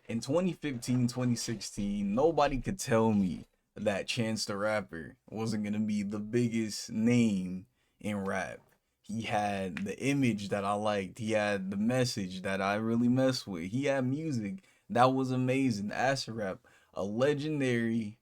In 2015, 2016, nobody could tell me that Chance the Rapper wasn't gonna be the biggest name in rap. He had the image that I liked. He had the message that I really messed with. He had music that was amazing. Acid Rap, a legendary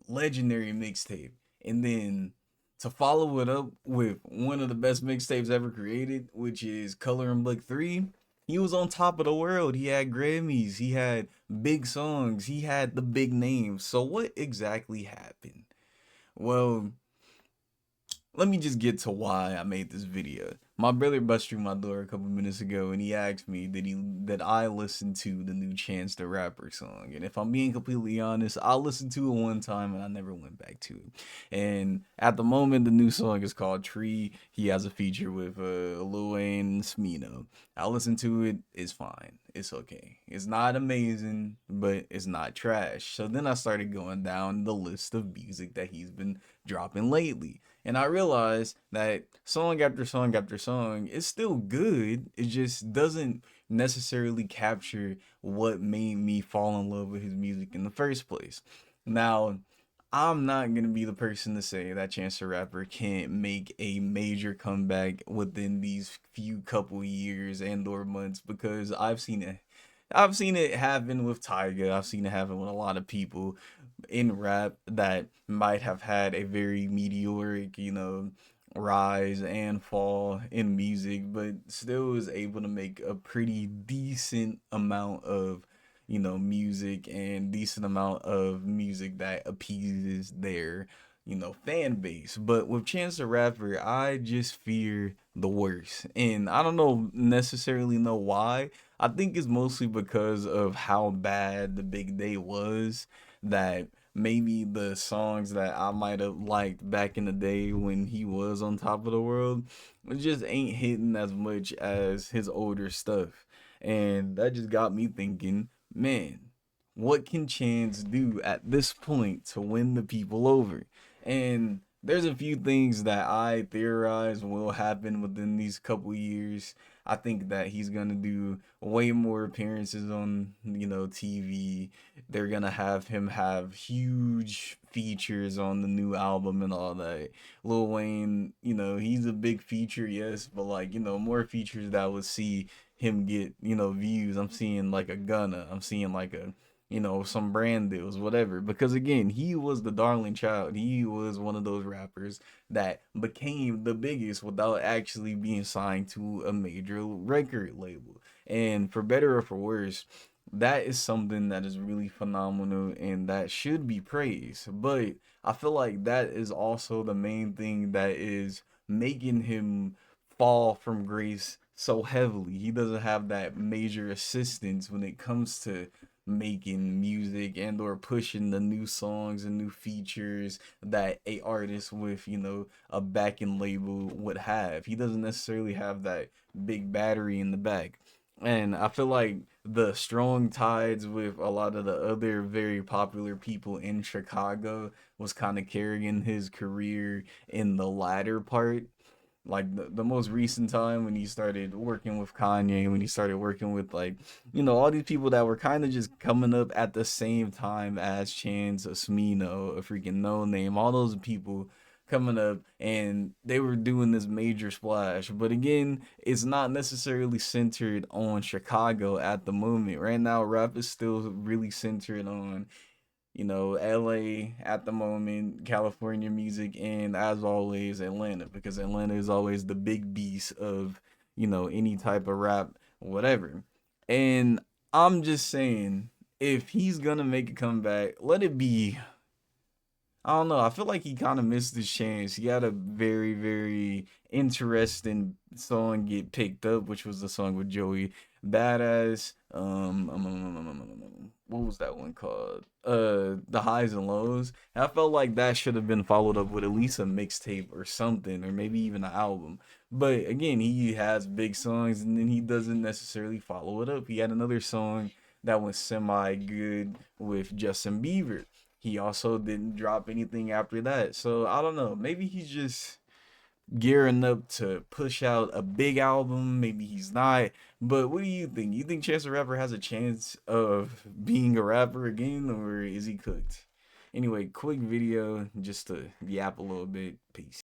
mixtape. And then to follow it up with one of the best mixtapes ever created, which is Color and Black 3, he was on top of the world. He had Grammys, he had big songs, he had the big names. So what exactly happened? Well, let me just get to why I made this video. My brother busted through my door a couple minutes ago and he asked me that I listened to the new Chance the Rapper song. And if I'm being completely honest, I listened to it one time and I never went back to it. And at the moment, the new song is called Tree. He has a feature with Lil Wayne and Smino. I listened to it. It's fine. It's okay. It's not amazing, but it's not trash. So then I started going down the list of music that he's been dropping lately. And I realized that song after song after song is still good. It just doesn't necessarily capture what made me fall in love with his music in the first place. Now, I'm not gonna be the person to say that Chance the Rapper can't make a major comeback within these few couple years and or months because I've seen it happen with Tyga. I've seen it happen with a lot of people in rap that might have had a very meteoric, rise and fall in music, but still is able to make a pretty decent amount of, music and decent amount of music that appeases their, fan base. But with Chance the Rapper, I just fear the worst. And I don't necessarily know why. I think it's mostly because of how bad the big day was that maybe the songs that I might have liked back in the day when he was on top of the world it just ain't hitting as much as his older stuff. And that just got me thinking, man, what can Chance do at this point to win the people over? And there's a few things that I theorize will happen within these couple years. I think that he's gonna do way more appearances on, TV. They're gonna have him have huge features on the new album and all that. Lil Wayne, he's a big feature, yes, but like, more features that would see him get, views. I'm seeing like a Gunna, I'm seeing like a some brand deals, whatever. Because again, he was the darling child. He was one of those rappers that became the biggest without actually being signed to a major record label. And for better or for worse, that is something that is really phenomenal and that should be praised. But I feel like that is also the main thing that is making him fall from grace so heavily. He doesn't have that major assistance when it comes to making music and or pushing the new songs and new features that a artist with a backing label would have. He doesn't necessarily have that big battery in the back. And I feel like the strong tides with a lot of the other very popular people in Chicago was kind of carrying his career in the latter part. Like the most recent time when he started working with Kanye, when he started working with like, all these people that were kind of just coming up at the same time as Chance, a Smino, a freaking No Name, all those people coming up and they were doing this major splash. But again, it's not necessarily centered on Chicago at the moment. Right now, rap is still really centered on LA at the moment, California music, and as always, Atlanta, because Atlanta is always the big beast of, any type of rap, whatever. And I'm just saying, if he's gonna make a comeback, let it be. I don't know. I feel like he kind of missed his chance. He had a very, very interesting song get picked up, which was the song with Joey Badass. What was that one called? The Highs and Lows. And I felt like that should have been followed up with at least a mixtape or something, or maybe even an album. But again, he has big songs, and then he doesn't necessarily follow it up. He had another song that was semi good with Justin Bieber. He also didn't drop anything after that. So I don't know. Maybe he's just gearing up to push out a big album. Maybe he's not. But what do you think? You think Chance the Rapper has a chance of being a rapper again, or is he cooked? Anyway, quick video just to yap a little bit. Peace.